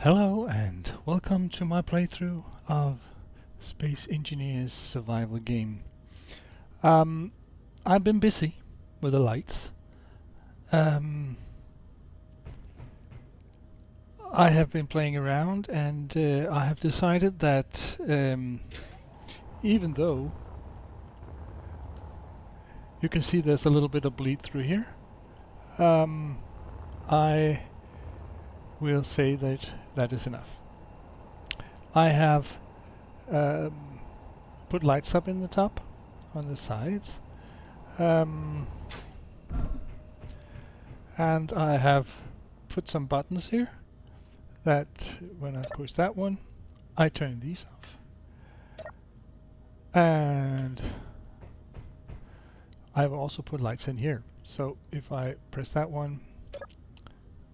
Hello and welcome to my playthrough of Space Engineers survival game. I've been busy with the lights. I have been playing around and I have decided that even though you can see there's a little bit of bleed through here, I will say that that is enough. I have put lights up in the top, on the sides, and I have put some buttons here that when I push that one, I turn these off. And I've also put lights in here. So if I press that one,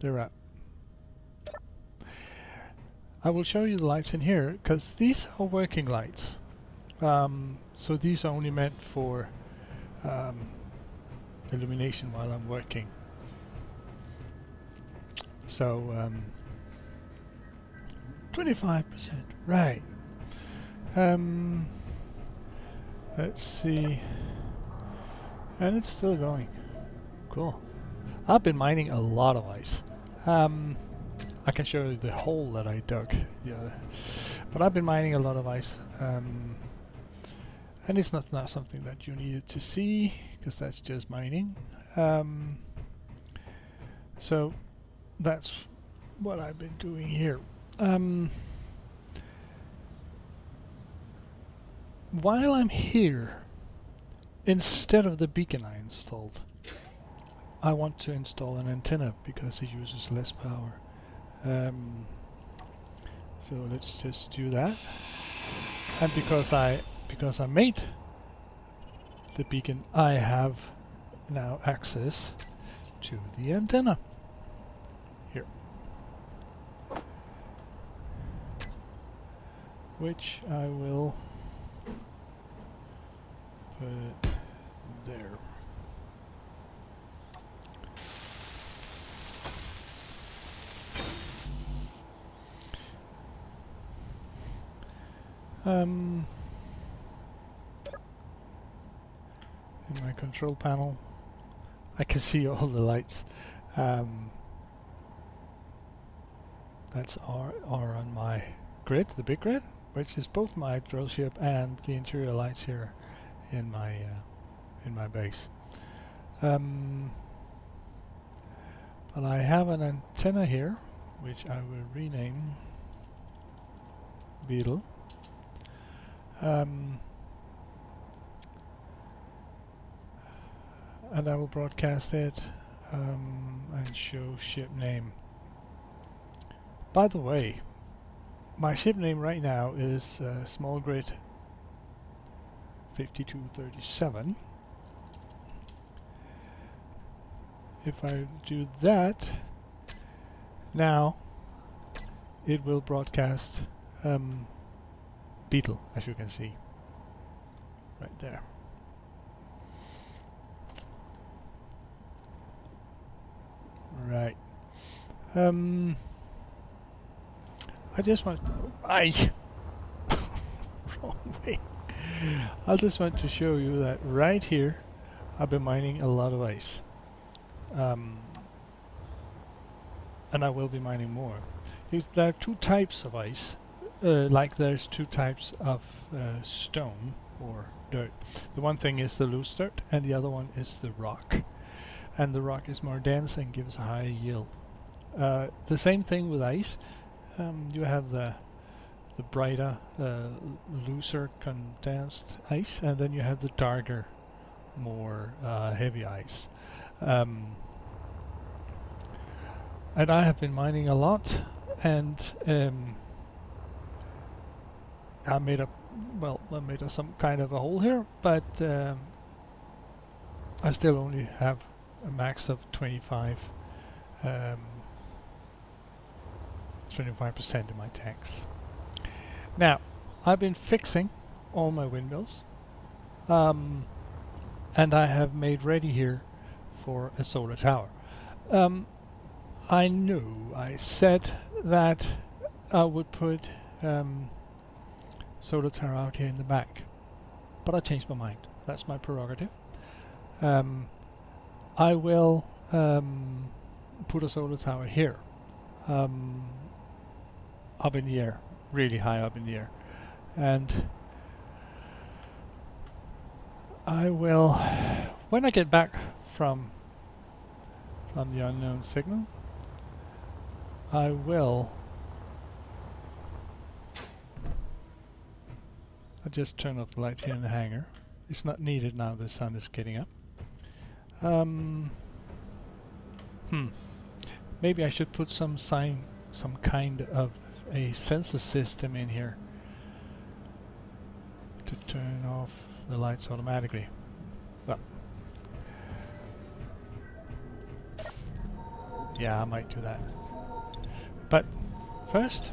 they're out. I will show you the lights in here because these are working lights. So these are only meant for illumination while I'm working. So 25%, right. Let's see. And it's still going. Cool. I've been mining a lot of ice. I can show you the hole that I dug. Yeah, but I've been mining a lot of ice. And it's not something that you needed to see, because that's just mining. So that's what I've been doing here. While I'm here, instead of the beacon I installed, I want to install an antenna because it uses less power. So let's just do that. And because I made the beacon, I have now access to the antenna here, which I will put there. In my control panel, I can see all the lights. That's are on my grid, the big grid, which is both my drill ship and the interior lights here in my base. But I have an antenna here, which I will rename Beetle. And I will broadcast it and show ship name. By the way, my ship name right now is Small Grid 5237. If I do that, now it will broadcast Beetle, as you can see right there. Right. I just want wrong way. I just want to show you that right here I've been mining a lot of ice. And I will be mining more. There are two types of ice. Like there's two types of stone or dirt. The one thing is the loose dirt and the other one is the rock. And the rock is more dense and gives a higher yield. The same thing with ice. You have the brighter, looser condensed ice, and then you have the darker, more heavy ice. And I have been mining a lot, and I made some kind of a hole here, but I still only have a max of 25% in my tanks. Now, I've been fixing all my windmills, and I have made ready here for a solar tower. I knew, I said that I would put solar tower out here in the back, but I changed my mind. That's my prerogative. I will put a solar tower here, up in the air, really high up in the air, and I will, when I get back from the unknown signal, I will. I'll just turn off the light here in the hangar. It's not needed now the sun is getting up. Maybe I should put some kind of a sensor system in here to turn off the lights automatically. Well, yeah, I might do that. But first,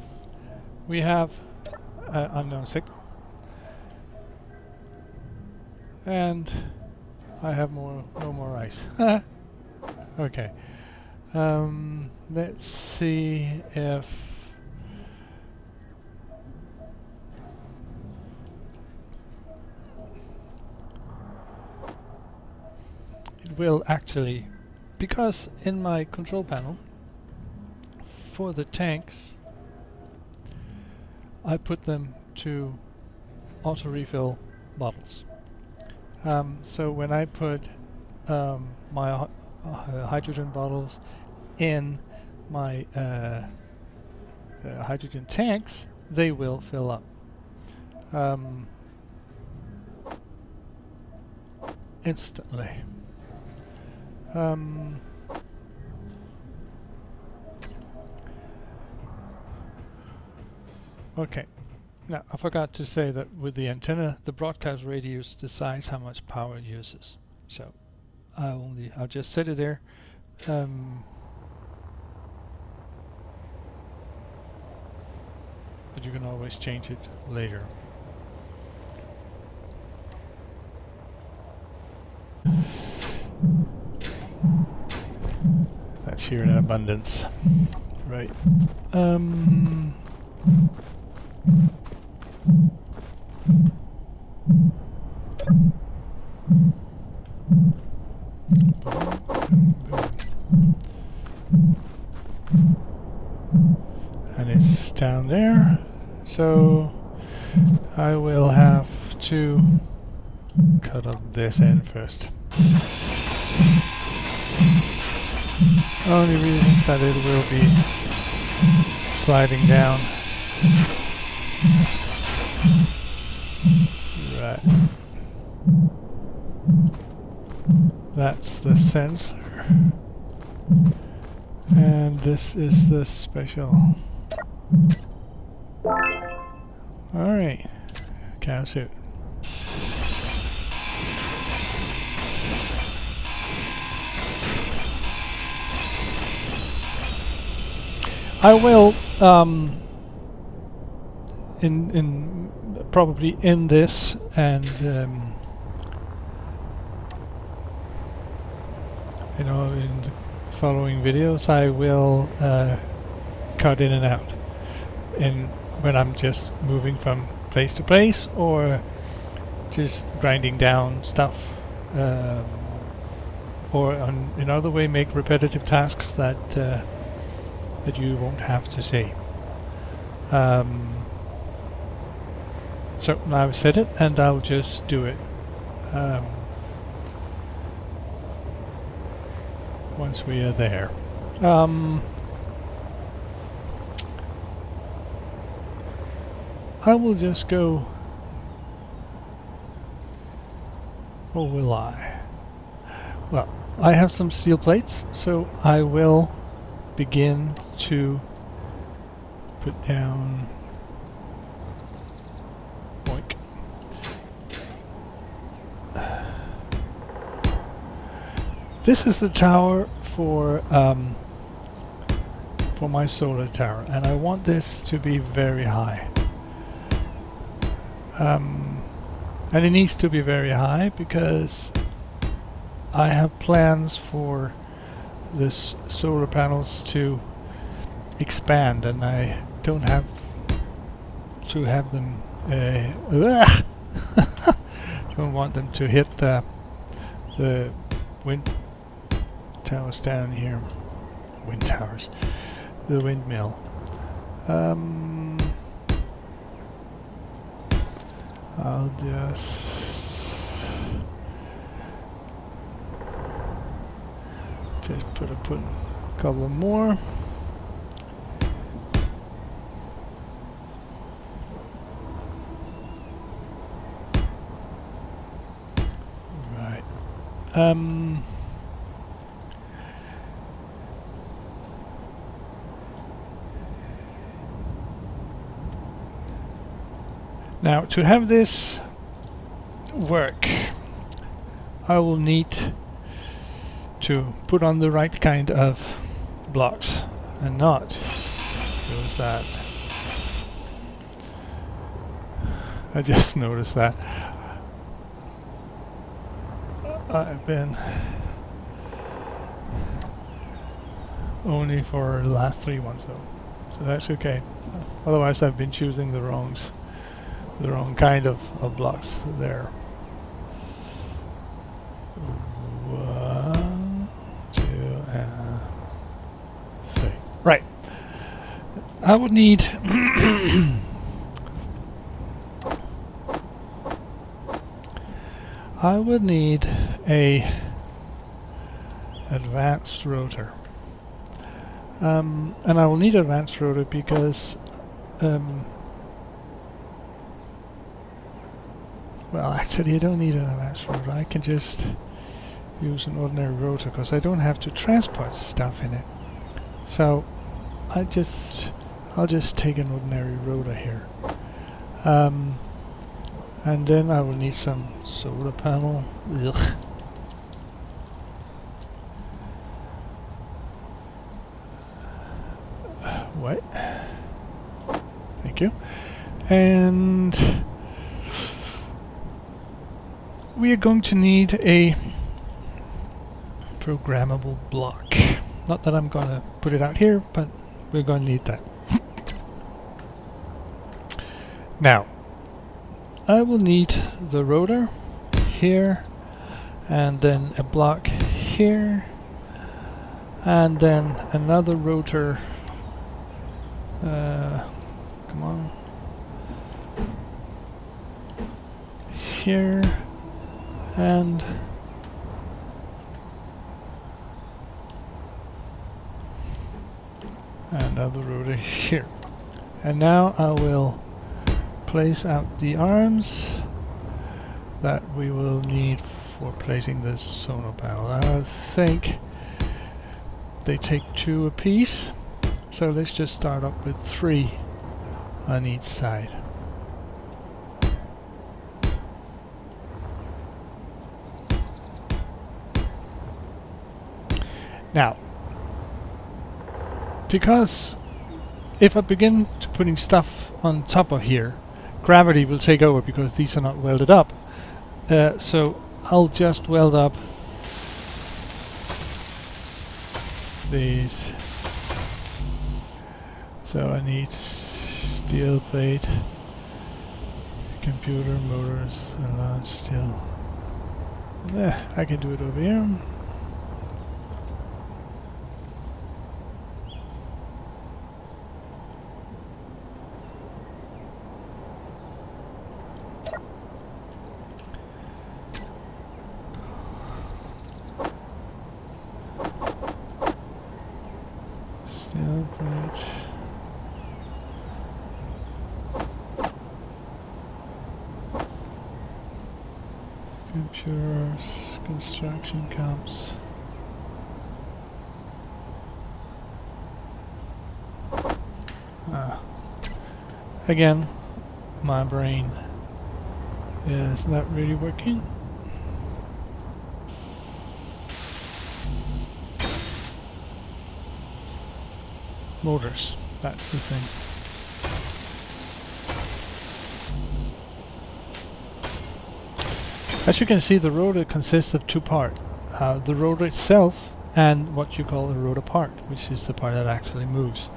we have unknown signal, and I have no more ice. Okay. Let's see if it will actually, because in my control panel for the tanks I put them to auto refill bottles. So when I put my hydrogen bottles in my hydrogen tanks, they will fill up instantly. Okay. Now, I forgot to say that with the antenna, the broadcast radius decides how much power it uses. So I'll just set it there. But you can always change it later. That's here in abundance. Right. And it's down there, so I will have to cut off this end first. Only reason is that it will be sliding down. Right. That's the sensor. And this is the special. Alright. Cow suit. I will in probably in this and you know, in the following videos I will cut in and out when I'm just moving from place to place or just grinding down stuff, or in other way make repetitive tasks that you won't have to see. So now I've said it, and I'll just do it once we are there. I will just go, or will I? Well, I have some steel plates, so I will begin to put down. Boink. This is the tower for my solar tower, and I want this to be very high. And it needs to be very high because I have plans for this solar panels to expand, and I don't have to have them don't want them to hit the wind towers down here. Wind towers. The windmill. I'll just put a couple more. Right. Now, to have this work, I will need to put on the right kind of blocks and not use that. I just noticed that. I've been only for the last 3 ones though, so that's okay. Otherwise I've been choosing the wrong kind of blocks there. 1, 2, and 3. Right. I would need I would need a advanced rotor. And I will need advanced rotor because well, actually I don't need an advanced rotor. I can just use an ordinary rotor because I don't have to transport stuff in it. So I'll just take an ordinary rotor here. And then I will need some solar panel. Ugh. What? Thank you. And we are going to need a programmable block. Not that I'm gonna put it out here, but we're gonna need that. Now, I will need the rotor here, and then a block here, and then another rotor. Come on. Here, and another rotor here. And now I will place out the arms that we will need for placing this solar panel. I think they take 2 apiece, so let's just start up with 3 on each side. Now, because if I begin to putting stuff on top of here, gravity will take over because these are not welded up. So I'll just weld up these. So I need steel plate, computer, motors, and large steel. I can do it over here. Steel plate. Computers, construction camps. Again, my brain is not really working. Motors, that's the thing. As you can see, the rotor consists of 2 parts. The rotor itself and what you call a rotor part, which is the part that actually moves.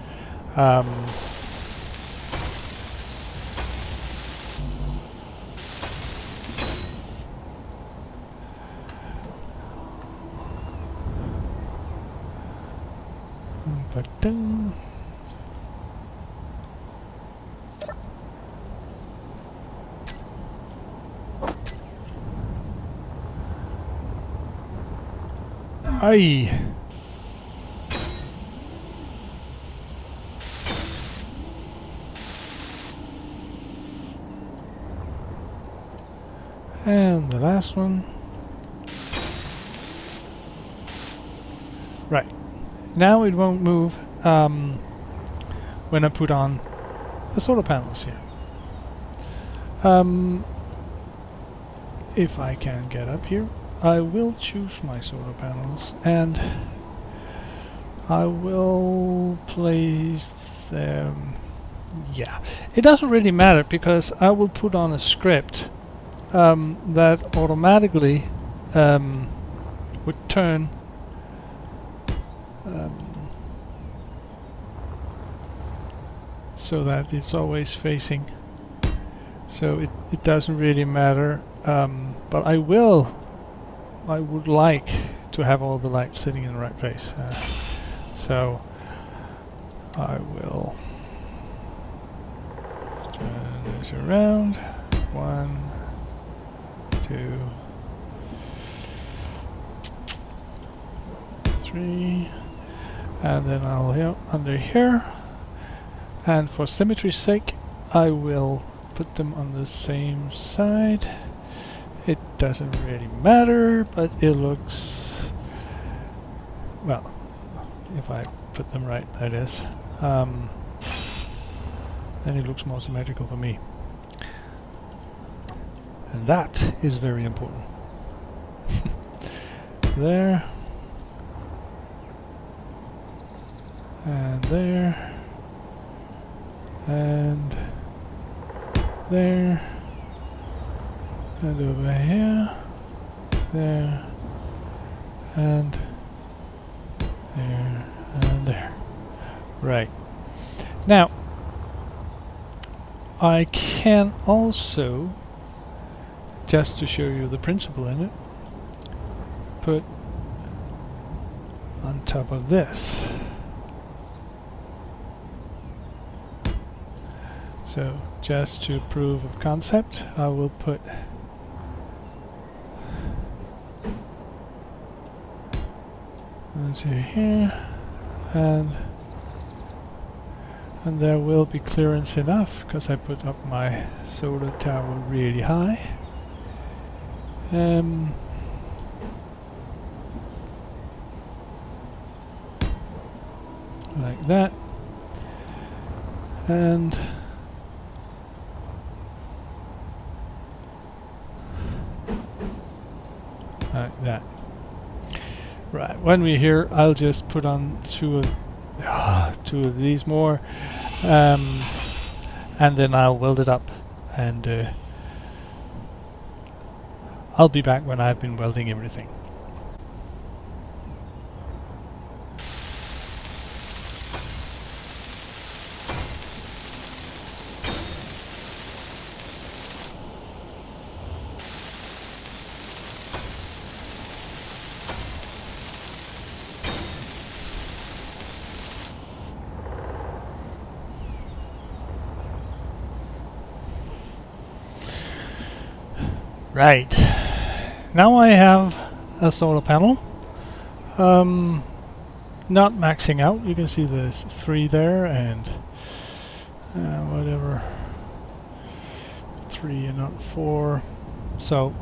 Ba-dum. Aye. And the last one. Right. Now it won't move when I put on the solar panels here. If I can get up here, I will choose my solar panels and I will place them. Yeah, it doesn't really matter because I will put on a script that automatically would turn so that it's always facing, so it doesn't really matter, but I would like to have all the lights sitting in the right place, so I will turn this around. 1, 2, 3, and then I'll hit under here, and for symmetry's sake I will put them on the same side. It doesn't really matter, but it looks, well, if I put them right, that is, then it looks more symmetrical for me, and that is very important. There and there and there and over here, there and there and there. Right. Now I can also, just to show you the principle in it, put on top of this. So just to prove of concept, I will put into here, and there will be clearance enough because I put up my solar tower really high. Like that, and like that. Right, when we're here, I'll just put on two of these more, and then I'll weld it up, and I'll be back when I've been welding everything. Right, now I have a solar panel, not maxing out. You can see there's 3 there and whatever, 3 and not 4. So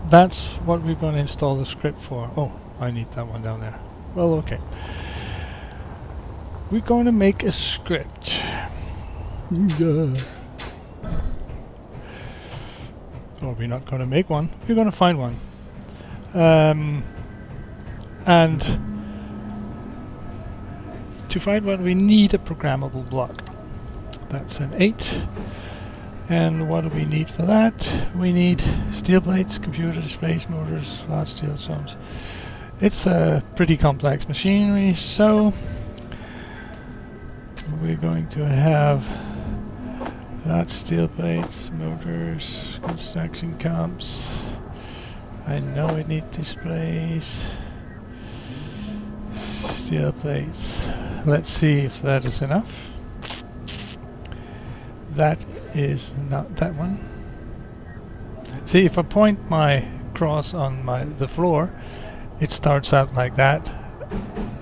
that's what we're going to install the script for. Oh, I need that one down there. Well, okay. We're going to make a script. Or we're not going to make one, we're going to find one. And to find one, we need a programmable block. That's an 8. And what do we need for that? We need steel plates, computer displays, motors, large steel zones. It's a pretty complex machinery, so we're going to have large steel plates, motors, construction comps. I know we need displays, Steel plates. Let's see if that is enough. That is not that one. See, if I point my cross on the floor, it starts out like that,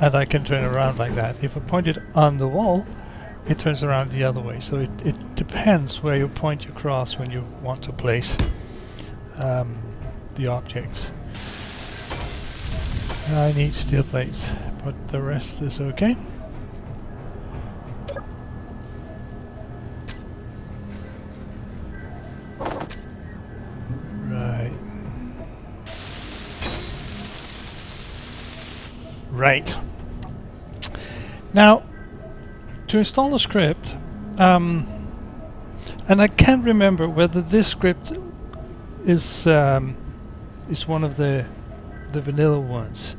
and I can turn around like that. If I point it on the wall, it turns around the other way. So it depends where you point your cross when you want to place the objects. I need steel plates, but the rest is okay. Right. Now, to install a script, and I can't remember whether this script is one of the vanilla ones.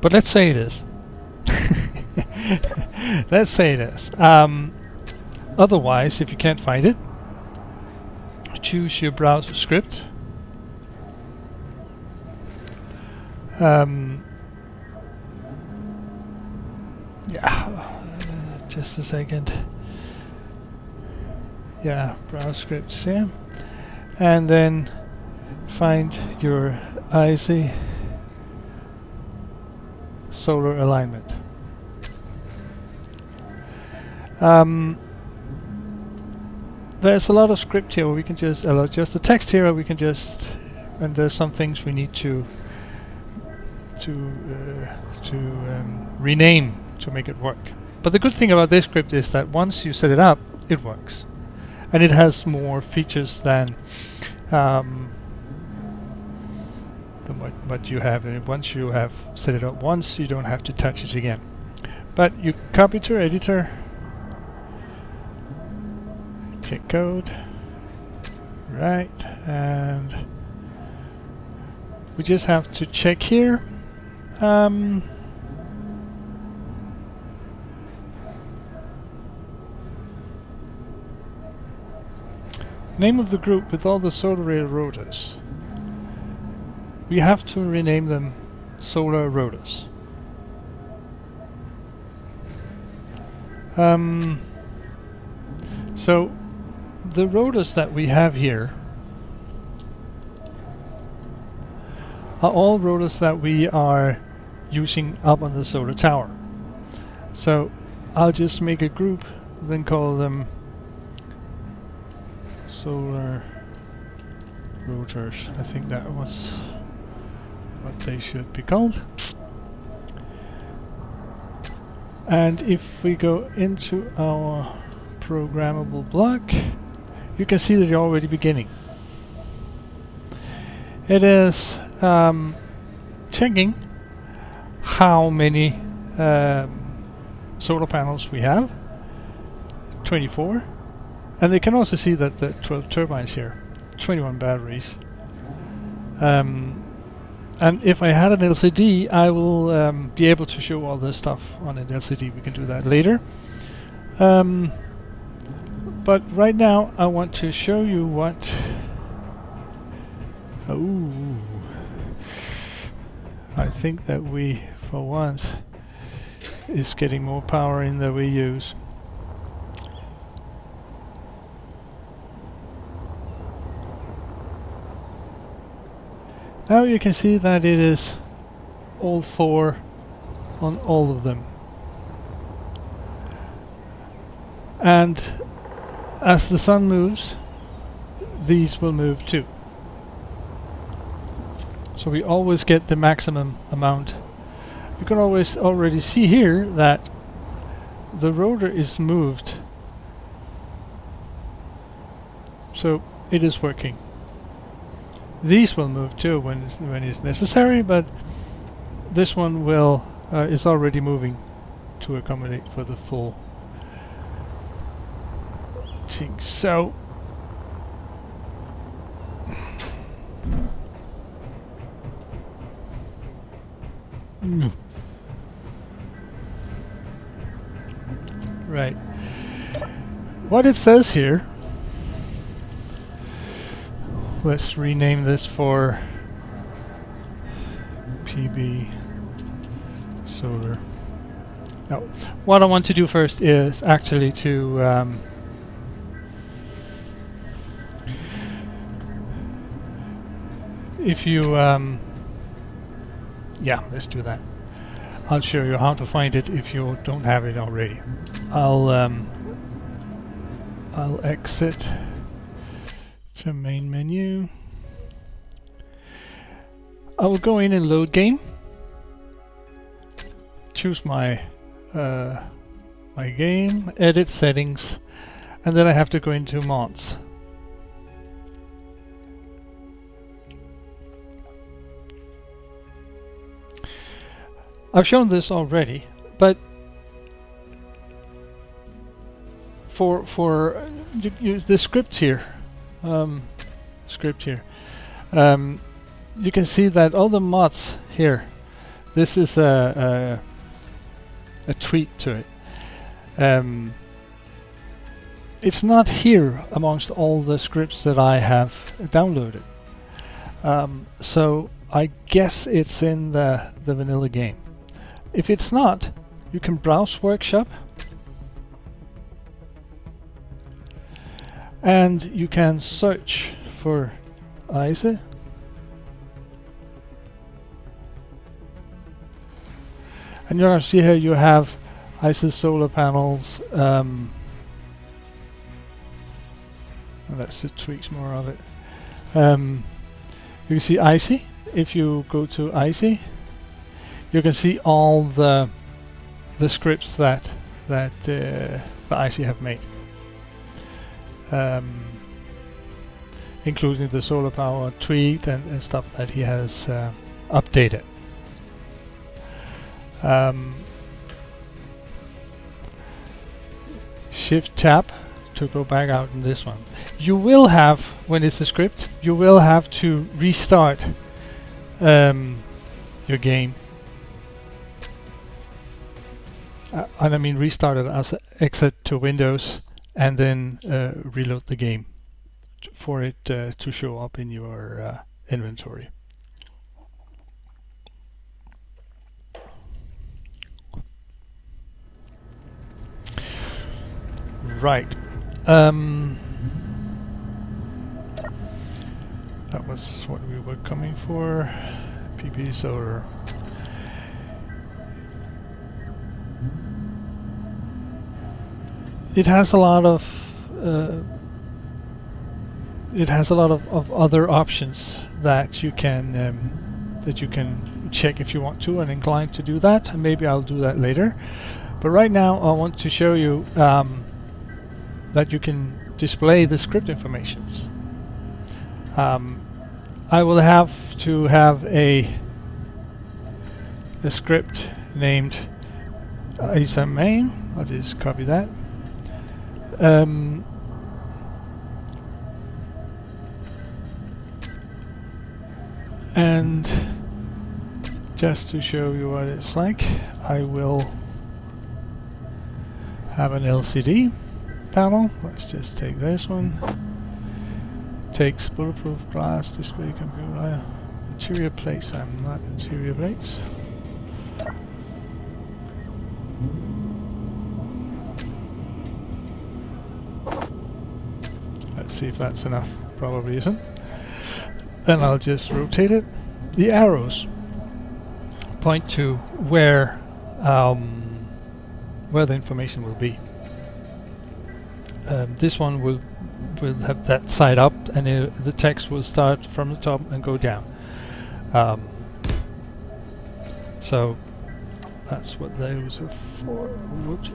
But let's say it is. Let's say it is. Otherwise, if you can't find it, choose your browser script. Yeah, just a second. Yeah, browse scripts here, and then find your IC solar alignment. There's a lot of script here where we can just the text here. We can just, and there's some things we need to rename to make it work. But the good thing about this script is that once you set it up, it works, and it has more features than what you have. And once you have set it up once, you don't have to touch it again. But you copy to editor, check code, right, and we just have to check here. Name of the group with all the solar rail rotors. We have to rename them solar rotors. So the rotors that we have here are all rotors that we are using up on the solar tower. So I'll just make a group, then call them solar rotors. I think that was what they should be called. And if we go into our programmable block, you can see that you're already beginning. It is checking how many solar panels we have. 24. And they can also see that the 12 turbines here, 21 batteries. And if I had an LCD, I will be able to show all this stuff on an LCD. We can do that later. But right now, I want to show you what... Oh, I think that we, for once, is getting more power in than we use. Now you can see that it is all 4 on all of them. And as the sun moves, these will move too. So we always get the maximum amount. You can always already see here that the rotor is moved. So it is working. These will move too when it's necessary, but this one will is already moving to accommodate for the full thing. So right, what it says here. Let's rename this for PB solar. Now, what I want to do first is actually to if you yeah, let's do that. I'll show you how to find it if you don't have it already. I'll exit to main menu. I will go in and load game. Choose my my game, edit settings, and then I have to go into mods. I've shown this already, but for the script here, you can see that all the mods here. This is a tweak to it. It's not here amongst all the scripts that I have downloaded. So I guess it's in the vanilla game. If it's not, you can browse Workshop and you can search for ICE. And you're going to see here you have ICE solar panels. That's the tweaks more of it. You can see ICE. If you go to ICE, you can see all the scripts that the ICE have made, including the solar power tweaked and stuff that he has updated. Shift tab to go back out in this one. You will have, when it's a script, you will have to restart your game. And I mean restart it as exit to Windows and then reload the game for it to show up in your inventory. Right. That was what we were coming for. PB solar. It has a lot of other options that you can check if you want to and inclined to do that. And maybe I'll do that later. But right now I want to show you that you can display the script informations. I will have to have a script named ICE main. I'll just copy that. And just to show you what it's like, I will have an LCD panel. Let's just take this one. Takes bulletproof glass, display computer, interior plates. I'm not interior plates. Let's see if that's enough. Probably isn't. Then I'll just rotate it. The arrows point to where the information will be. This one will have that side up, and the text will start from the top and go down. So that's what those are for. Whoops.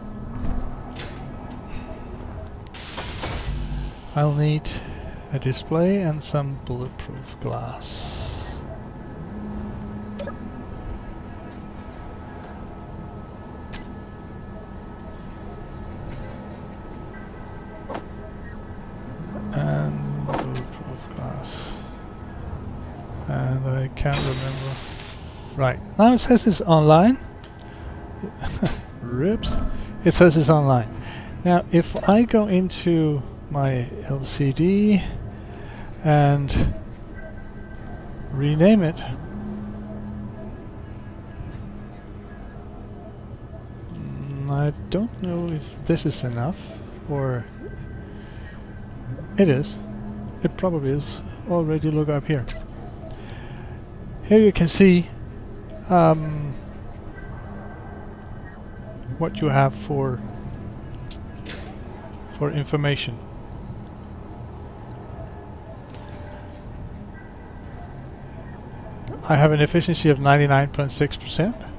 I'll need a display and some bulletproof glass. And bulletproof glass. And I can't remember. Right, now it says it's online. Rips. It says it's online. Now if I go into my LCD and rename it, I don't know if this is enough, or it is. It probably is. Already look up here. Here you can see what you have for information. I have an efficiency of 99.6%.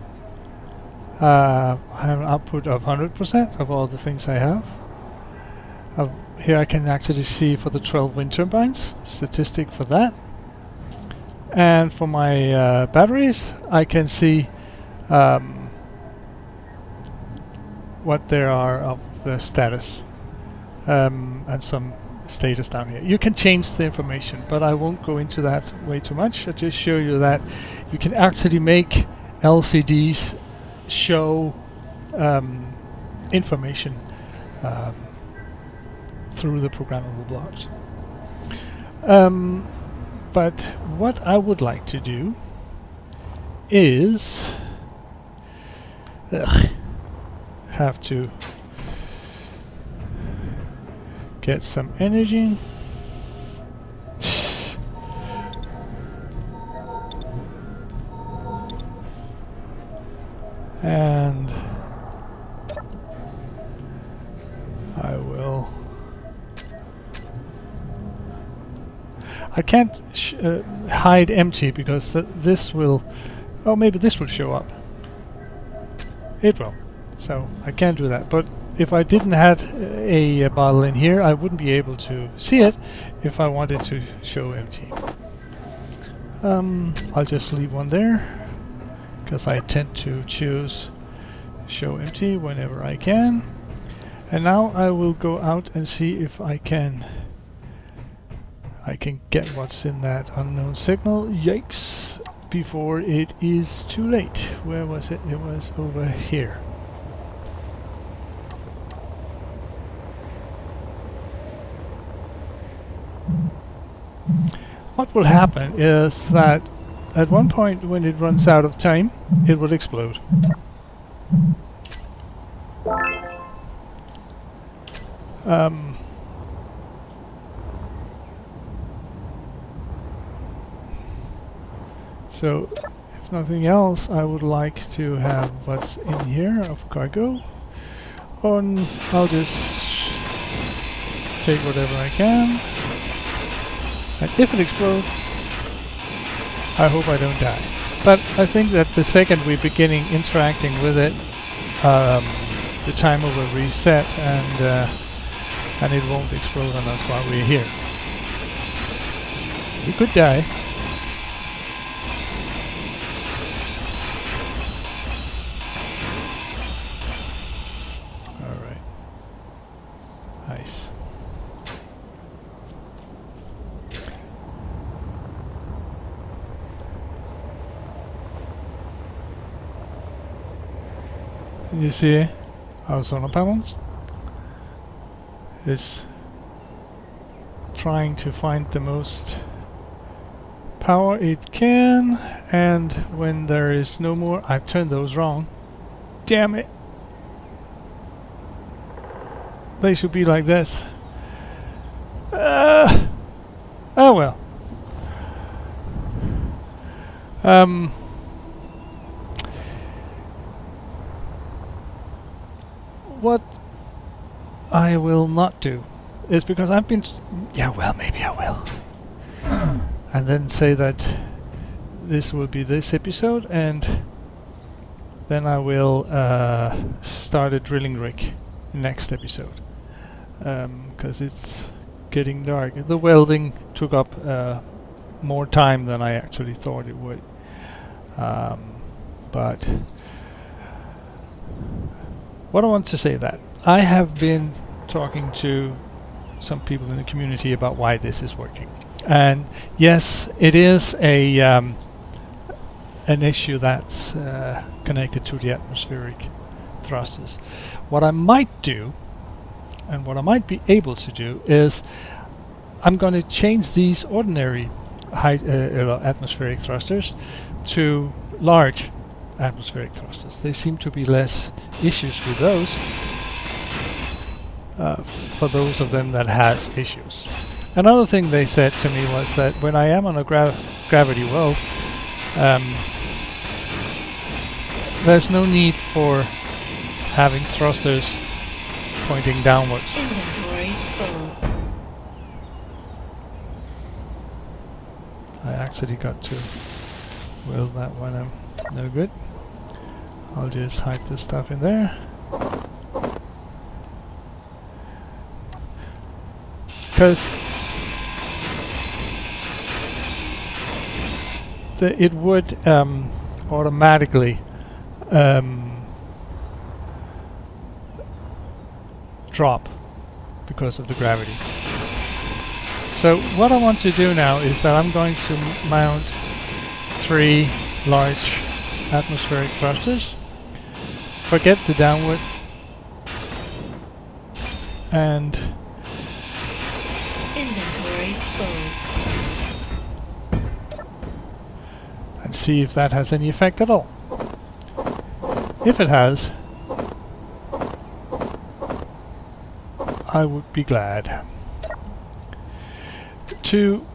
I have an output of 100% of all the things I have. Here I can actually see for the 12 wind turbines, statistic for that. And for my batteries, I can see what there are of the status and some status down here. You can change the information, but I won't go into that way too much. I'll just show you that you can actually make LCDs show information through the programmable blocks. But what I would like to do is have to get some energy. And I will. I can't hide empty because this will. Oh, maybe this will show up. It will. So I can't do that. But if I didn't have a bottle in here, I wouldn't be able to see it if I wanted to show empty. I'll just leave one there because I tend to choose show empty whenever I can. And now I will go out and see if I can get what's in that unknown signal. Yikes! Before it is too late. Where was it? It was over here. What will happen is that at one point when it runs out of time, it will explode. So, if nothing else, I would like to have what's in here of cargo. And I'll just take whatever I can. And if it explodes, I hope I don't die. But I think that the second we're beginning interacting with it, the timer will reset and it won't explode on us while we're here. We could die. Alright. Nice. And you see our solar panels is trying to find the most power it can, and when there is no more, I've turned those wrong. Damn it! They should be like this. Oh well. What I will not do is, because I've been yeah, well, maybe I will. And then say that this will be this episode, and then I will start a drilling rig next episode, because it's getting dark. The welding took up more time than I actually thought it would, but what I want to say that I have been talking to some people in the community about why this is working. And yes, it is a an issue that's connected to the atmospheric thrusters. What I might do, and what I might be able to do, is I'm going to change these ordinary high atmospheric thrusters to large atmospheric thrusters. There seem to be less issues with those for those of them that has issues. Another thing they said to me was that when I am on a gravity well, there's no need for having thrusters pointing downwards. Inventory full. I actually got to will that one no good. I'll just hide this stuff in there. Because it would automatically drop because of the gravity. So what I want to do now is that I'm going to mount 3 large atmospheric thrusters, forget the downward, and Inventory full. and see if that has any effect at all. If it has, I would be glad. To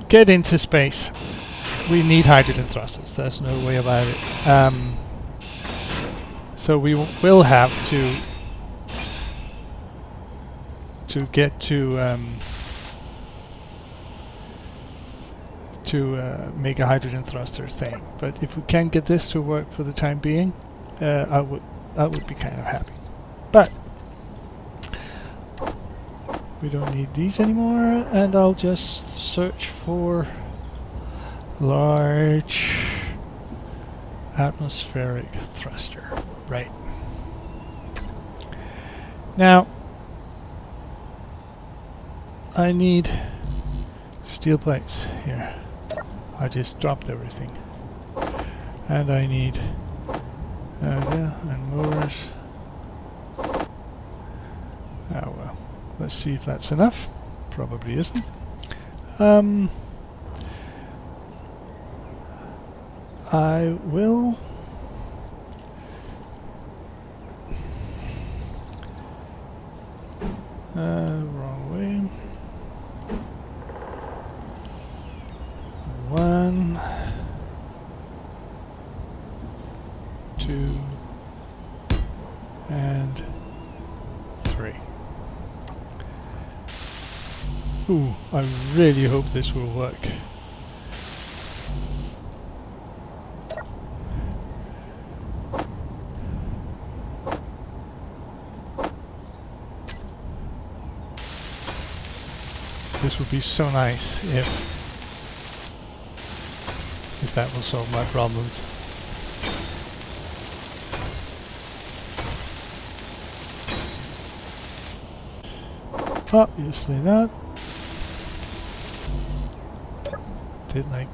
get into space, we need hydrogen thrusters. There's no way about it. So we will have to get to make a hydrogen thruster thing. But if we can get this to work for the time being, I would be kind of happy. But we don't need these anymore, and I'll just search for large atmospheric thruster. Right. Now, I need steel plates here. I just dropped everything. And I need yeah, and motors. Oh well. Let's see if that's enough. Probably isn't. I will wrong way. 1, 2, and 3. Ooh, I really hope this will work. This would be so nice if that will solve my problems. Obviously not. Didn't I?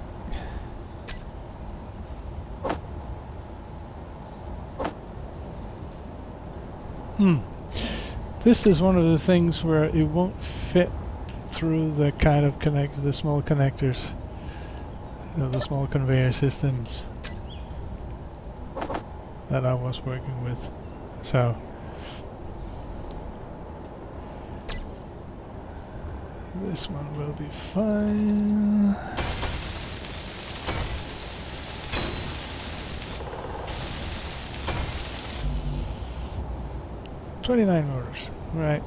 This is one of the things where it won't fit through the kind of the small connectors, you know, the small conveyor systems that I was working with. So this one will be fine. $29, right?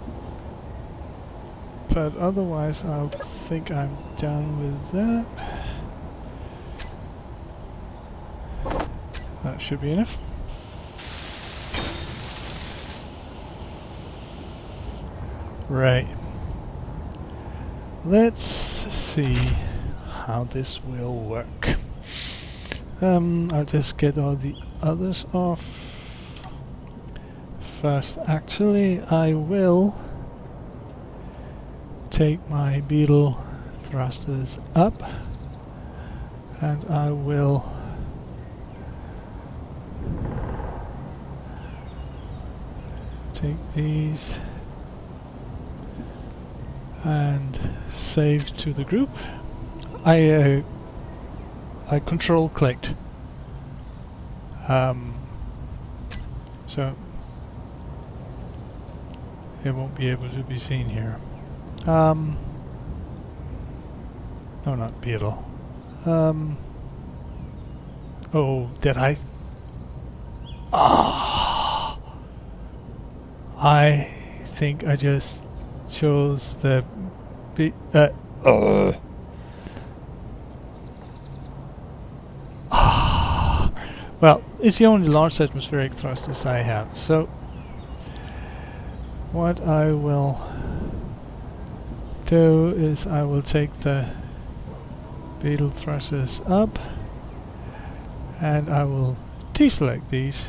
But otherwise, I think I'm done with that. That should be enough. Right. Let's see how this will work. I'll just get all the others off. First, actually, I will take my Beetle thrusters up, and I will take these and save to the group. I control clicked So it won't be able to be seen here. No, not beetle. Oh, did I? Ah! I think I just chose the well, it's the only large atmospheric thrusters I have. So what I will do is I will take the beetle thrusters up and I will deselect these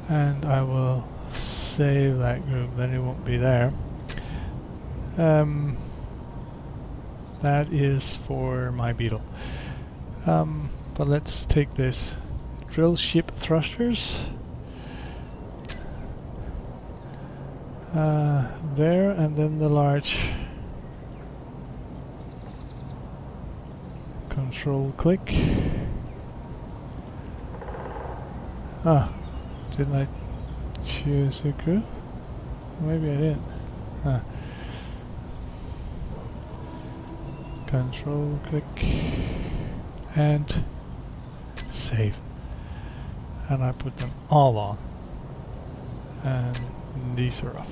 and I will save that group, then it won't be there. That is for my beetle. But let's take this drill ship thrusters there, and then the large control click. Ah, didn't I choose a group? Maybe I didn't. Control click and save, and I put them all on, and these are off.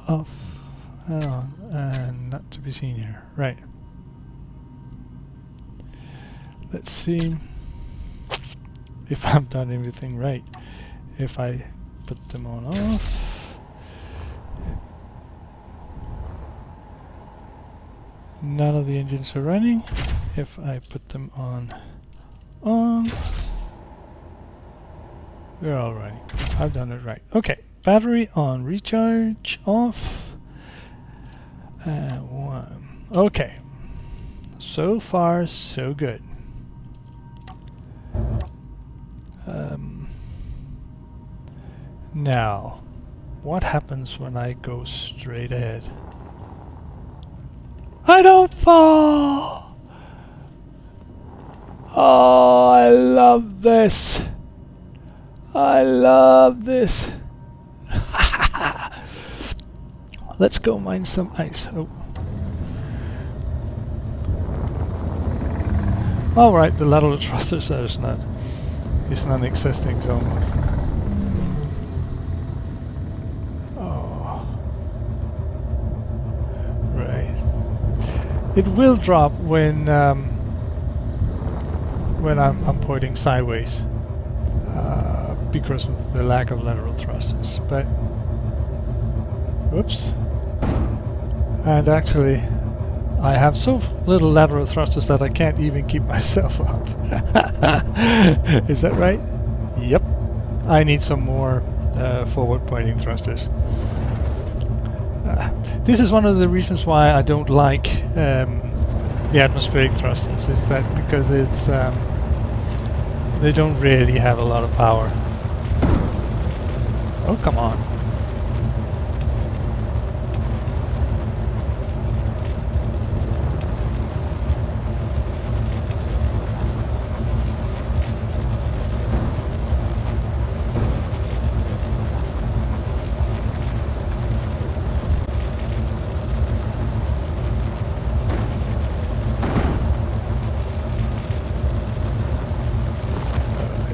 Off and on, and not to be seen here. Right. Let's see if I've done everything right. If I put them on off, none of the engines are running. If I put them on, they're all running. I've done it right. Okay, battery on, recharge off. One. Okay, so far so good. Now, what happens when I go straight ahead? I don't fall! Oh, I love this! I love this! Let's go mine some ice. Oh. Alright, the lateral thrusters is non-existing almost. Oh. Right. It will drop when I'm pointing sideways because of the lack of lateral thrusters. But whoops. And actually, I have so little lateral thrusters that I can't even keep myself up. Is that right? Yep. I need some more forward pointing thrusters. This is one of the reasons why I don't like the atmospheric thrusters. Is that because it's they don't really have a lot of power. Oh, come on.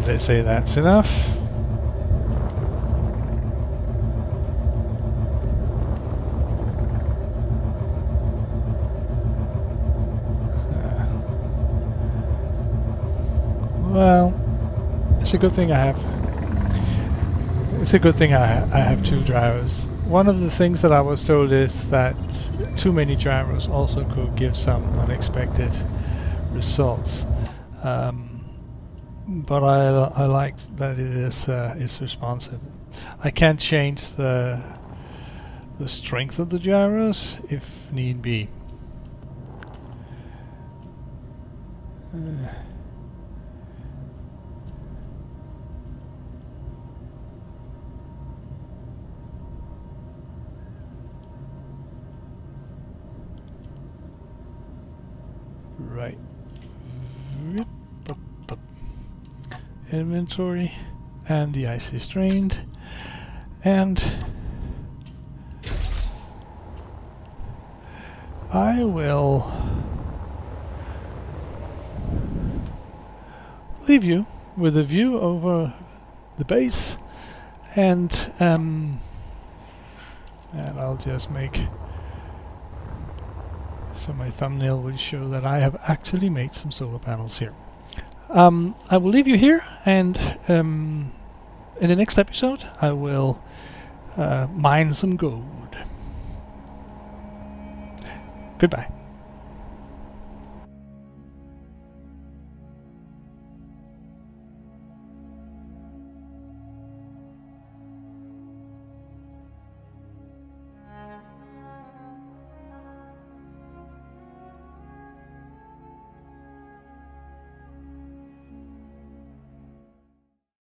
They say that's enough. Well, it's a good thing I have. It's a good thing I have two gyros. One of the things that I was told is that too many gyros also could give some unexpected results. But I like that it is responsive. I can change the strength of the gyros if need be. inventory, and the ice is drained, and I will leave you with a view over the base, and I'll just make so my thumbnail will show that I have actually made some solar panels here. I will leave you here, and in the next episode I will mine some gold. Goodbye.